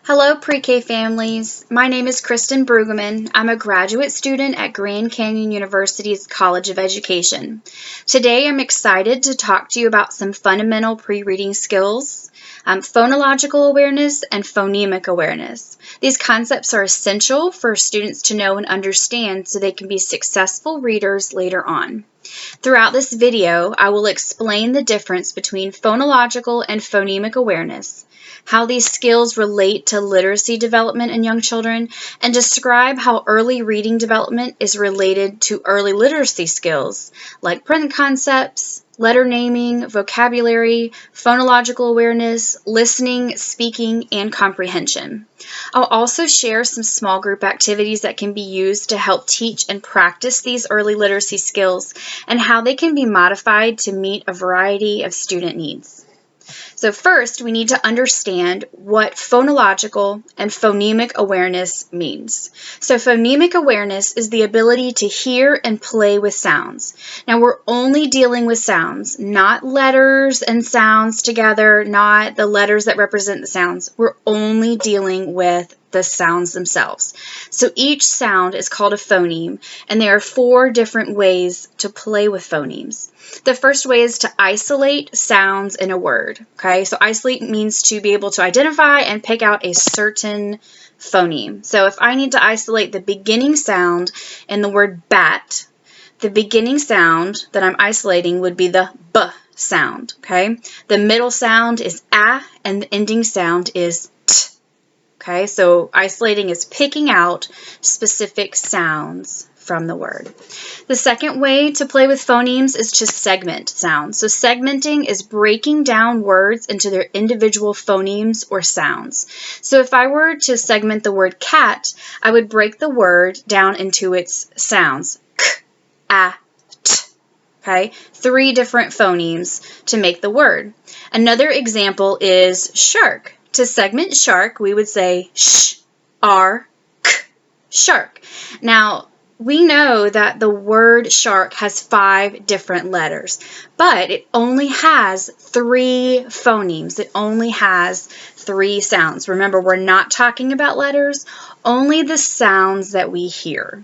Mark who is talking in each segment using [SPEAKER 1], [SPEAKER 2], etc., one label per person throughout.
[SPEAKER 1] Hello, pre-K families. My name is Kristin Bruggeman. I'm a graduate student at Grand Canyon University's College of Education. Today, I'm excited to talk to you about some fundamental pre-reading skills, phonological awareness, and phonemic awareness. These concepts are essential for students to know and understand so they can be successful readers later on. Throughout this video, I will explain the difference between phonological and phonemic awareness, how these skills relate to literacy development in young children, and describe how early reading development is related to early literacy skills like print concepts, letter naming, vocabulary, phonological awareness, listening, speaking, and comprehension. I'll also share some small group activities that can be used to help teach and practice these early literacy skills and how they can be modified to meet a variety of student needs. So first, we need to understand what phonological and phonemic awareness means. So phonemic awareness is the ability to hear and play with sounds. Now we're only dealing with sounds, not letters and sounds together, not the letters that represent the sounds. We're only dealing with the sounds themselves. So each sound is called a phoneme, and there are 4 different ways to play with phonemes. The first way is to isolate sounds in a word. Okay, so isolate means to be able to identify and pick out a certain phoneme. So if I need to isolate the beginning sound in the word bat, the beginning sound that I'm isolating would be the B sound. Okay, the middle sound is A, and the ending sound is T. Okay, so isolating is picking out specific sounds from the word. The second way to play with phonemes is to segment sounds. So segmenting is breaking down words into their individual phonemes or sounds. So if I were to segment the word cat, I would break the word down into its sounds. K, A, T. Okay, 3 different phonemes to make the word. Another example is shark. To segment shark, we would say sh, r, k, shark. Now, we know that the word shark has 5 different letters, but it only has 3 phonemes. It only has 3 sounds. Remember, we're not talking about letters, only the sounds that we hear.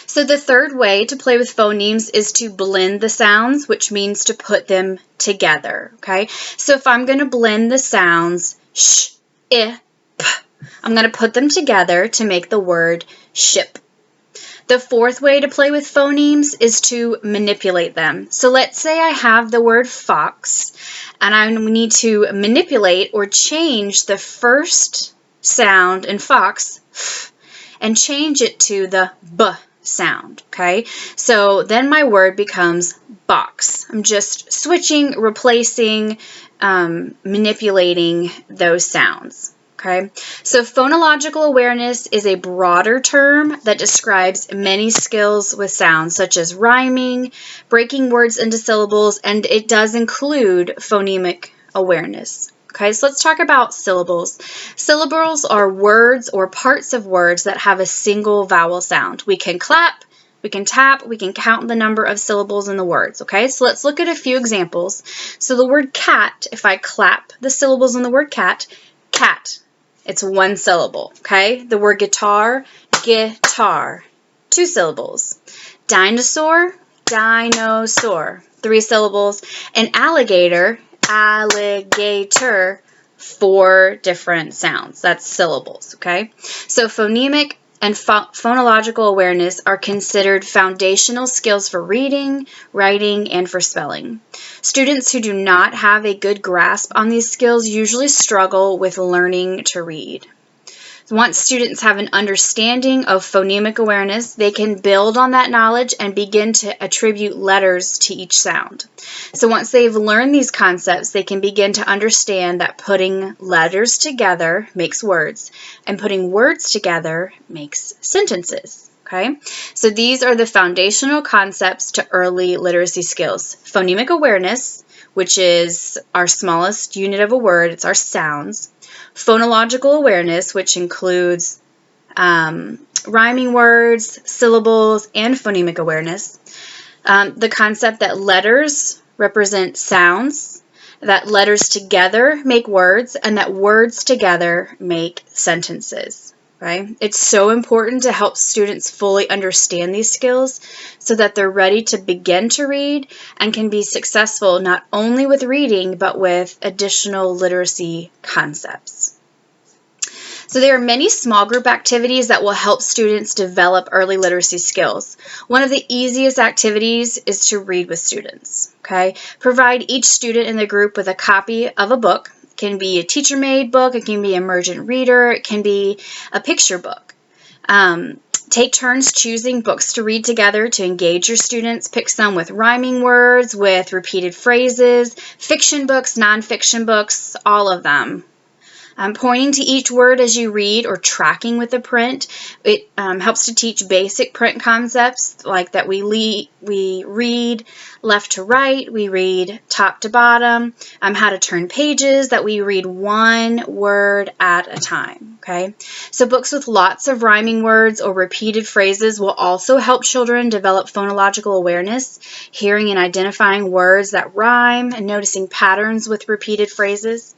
[SPEAKER 1] So the third way to play with phonemes is to blend the sounds, which means to put them together, okay? So if I'm going to blend the sounds sh, I, p, I'm going to put them together to make the word ship. The fourth way to play with phonemes is to manipulate them. So let's say I have the word fox, and I need to manipulate or change the first sound in fox and change it to the b sound, okay? So then my word becomes box. I'm just switching, replacing, manipulating those sounds, okay? So phonological awareness is a broader term that describes many skills with sounds, such as rhyming, breaking words into syllables, and it does include phonemic awareness. Okay, so let's talk about syllables. Syllables are words or parts of words that have a single vowel sound. We can clap, we can tap, we can count the number of syllables in the words. Okay, so let's look at a few examples. So the word cat, if I clap the syllables in the word cat, it's 1 syllable. Okay, the word guitar, guitar, 2 syllables. Dinosaur, dinosaur, 3 syllables. And alligator, alligator, 4 different sounds. That's syllables, okay? So phonemic and phonological awareness are considered foundational skills for reading, writing, and for spelling. Students who do not have a good grasp on these skills usually struggle with learning to read. Once students have an understanding of phonemic awareness, they can build on that knowledge and begin to attribute letters to each sound. So once they've learned these concepts, they can begin to understand that putting letters together makes words, and putting words together makes sentences. Okay? So these are the foundational concepts to early literacy skills. Phonemic awareness, which is our smallest unit of a word, it's our sounds. Phonological awareness, which includes rhyming words, syllables, and phonemic awareness. The concept that letters represent sounds, that letters together make words, and that words together make sentences. Okay? It's so important to help students fully understand these skills so that they're ready to begin to read and can be successful not only with reading but with additional literacy concepts. So there are many small group activities that will help students develop early literacy skills. One of the easiest activities is to read with students. Okay? Provide each student in the group with a copy of a book. It can be a teacher-made book, it can be Emergent Reader, it can be a picture book. Take turns choosing books to read together to engage your students. Pick some with rhyming words, with repeated phrases, fiction books, nonfiction books, all of them. Pointing to each word as you read or tracking with the print, it helps to teach basic print concepts like that we read left to right, we read top to bottom, how to turn pages, that we read one word at a time, okay? So books with lots of rhyming words or repeated phrases will also help children develop phonological awareness, hearing and identifying words that rhyme and noticing patterns with repeated phrases.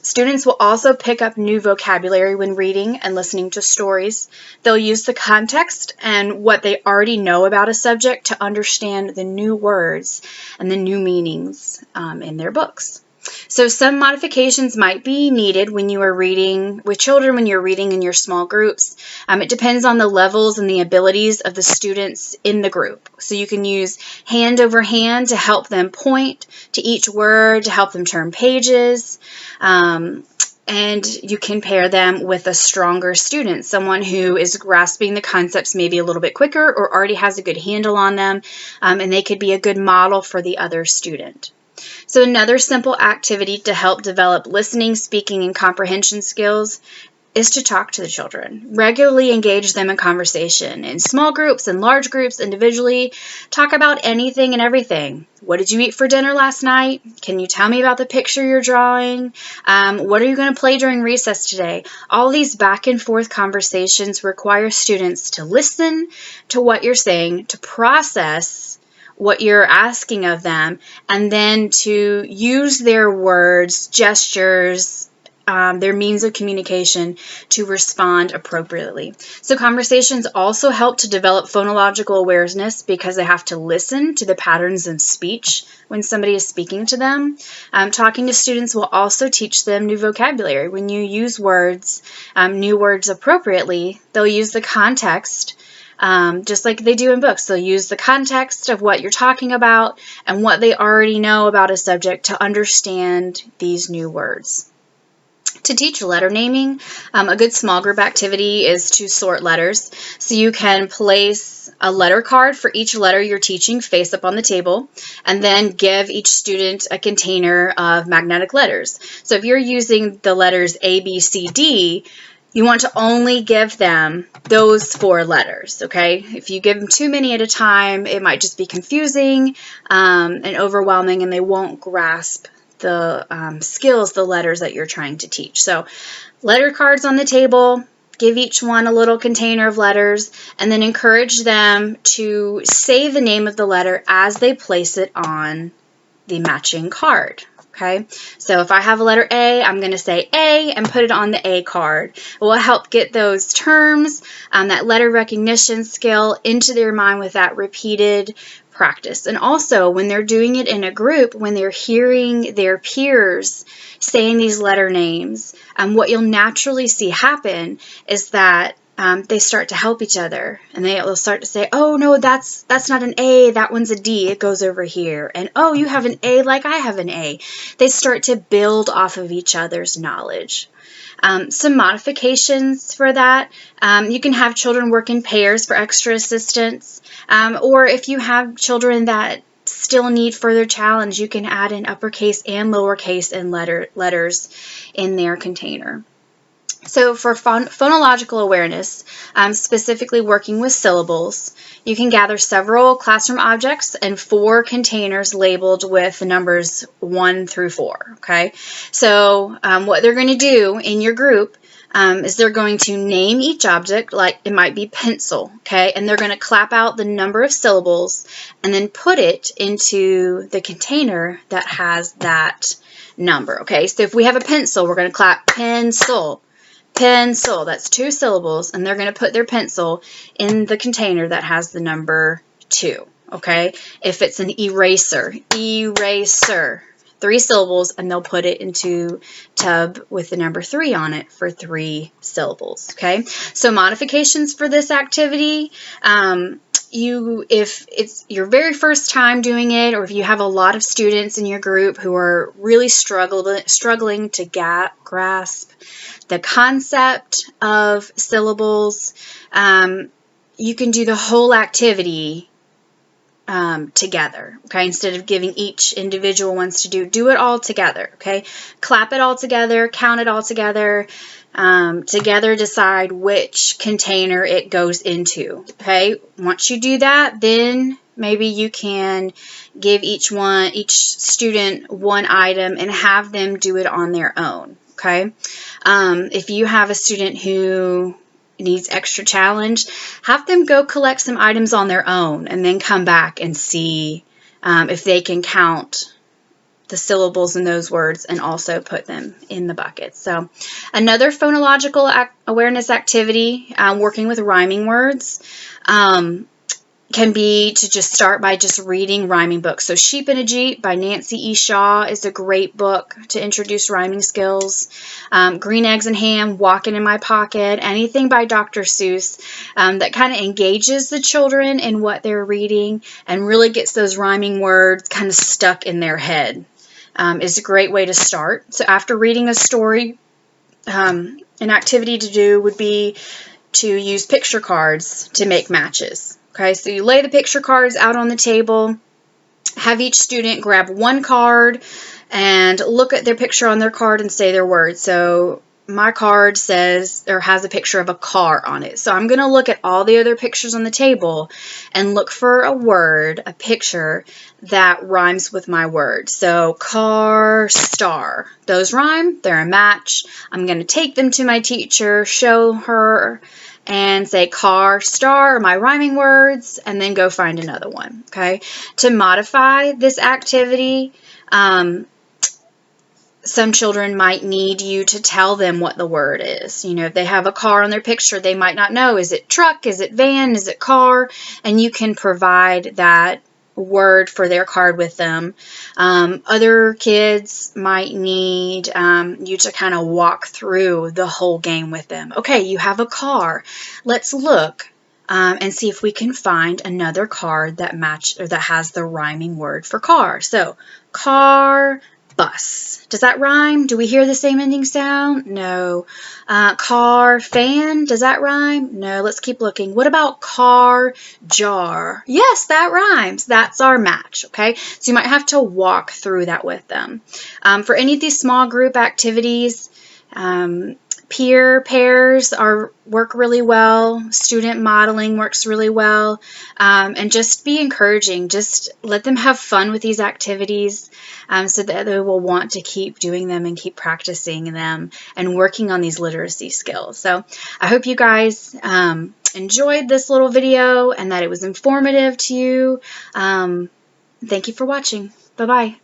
[SPEAKER 1] Students will also pick up new vocabulary when reading and listening to stories. They'll use the context and what they already know about a subject to understand the new words and the new meanings in their books. So some modifications might be needed when you are reading with children, when you're reading in your small groups. It depends on the levels and the abilities of the students in the group. So you can use hand over hand to help them point to each word, to help them turn pages. And you can pair them with a stronger student, someone who is grasping the concepts maybe a little bit quicker or already has a good handle on them, and they could be a good model for the other student. So another simple activity to help develop listening, speaking, and comprehension skills is to talk to the children. Regularly engage them in conversation in small groups and large groups, individually. Talk about anything and everything. What did you eat for dinner last night? Can you tell me about the picture you're drawing? What are you going to play during recess today? All these back and forth conversations require students to listen to what you're saying, to process what you're asking of them, and then to use their words, gestures, their means of communication to respond appropriately. So conversations also help to develop phonological awareness because they have to listen to the patterns in speech when somebody is speaking to them. Talking to students will also teach them new vocabulary. When you use words, new words appropriately, they'll use the context just like they do in books. They'll use the context of what you're talking about and what they already know about a subject to understand these new words. To teach letter naming, a good small group activity is to sort letters. So you can place a letter card for each letter you're teaching face up on the table, and then give each student a container of magnetic letters. So if you're using the letters A, B, C, D, you want to only give them those 4 letters, okay? If you give them too many at a time, it might just be confusing and overwhelming, and they won't grasp the skills, the letters that you're trying to teach. So letter cards on the table, give each one a little container of letters, and then encourage them to say the name of the letter as they place it on the matching card. Okay, so if I have a letter A, I'm going to say A and put it on the A card. It will help get those terms, that letter recognition skill into their mind with that repeated practice. And also, when they're doing it in a group, when they're hearing their peers saying these letter names, what you'll naturally see happen is that they start to help each other, and they'll start to say, oh, no, that's not an A, that one's a D, it goes over here. And, oh, you have an A like I have an A. They start to build off of each other's knowledge. Some modifications for that, you can have children work in pairs for extra assistance, or if you have children that still need further challenge, you can add in uppercase and lowercase and letters in their container. So for phonological awareness, specifically working with syllables, you can gather several classroom objects and 4 containers labeled with the numbers 1 through 4, okay? So what they're going to do in your group is they're going to name each object, like it might be pencil, okay? And they're going to clap out the number of syllables and then put it into the container that has that number. Okay, so if we have a pencil, we're going to clap pencil. Pencil. That's 2 syllables, and they're going to put their pencil in the container that has the number 2. Okay, if it's an eraser, eraser. 3 syllables, and they'll put it into tub with the number 3 on it for 3 syllables. Okay, so modifications for this activity. If it's your very first time doing it, or if you have a lot of students in your group who are really struggling to grasp the concept of syllables, you can do the whole activity together, okay? Instead of giving each individual ones to do it all together, okay? Clap it all together, count it all together, together decide which container it goes into, okay? Once you do that, then maybe you can give each student one item and have them do it on their own, okay? If you have a student who needs extra challenge, have them go collect some items on their own and then come back and see if they can count the syllables in those words and also put them in the bucket. So another phonological awareness activity, working with rhyming words, can be to just start by just reading rhyming books. So Sheep in a Jeep by Nancy E. Shaw is a great book to introduce rhyming skills. Green Eggs and Ham, Walking in My Pocket, anything by Dr. Seuss that kind of engages the children in what they're reading and really gets those rhyming words kind of stuck in their head is a great way to start. So after reading a story, an activity to do would be to use picture cards to make matches. Okay, so you lay the picture cards out on the table, have each student grab one card and look at their picture on their card and say their word. So my card says, or has a picture of a car on it. So I'm going to look at all the other pictures on the table and look for a word, a picture that rhymes with my word. So car, star. Those rhyme, they're a match. I'm going to take them to my teacher, show her, and say car, star are my rhyming words, and then go find another one, okay? To modify this activity, some children might need you to tell them what the word is. You know, if they have a car on their picture, they might not know, is it truck, is it van, is it car? And you can provide that word for their card with them. Other kids might need you to kind of walk through the whole game with them. Okay, you have a car. Let's look and see if we can find another card that has the rhyming word for car. So car, bus. Does that rhyme? Do we hear the same ending sound? No. Car, fan. Does that rhyme? No. Let's keep looking. What about car, jar? Yes, that rhymes. That's our match, okay? So you might have to walk through that with them. For any of these small group activities, peer pairs work really well. Student modeling works really well. And just be encouraging. Just let them have fun with these activities so that they will want to keep doing them and keep practicing them and working on these literacy skills. So I hope you guys enjoyed this little video and that it was informative to you. Thank you for watching. Bye-bye.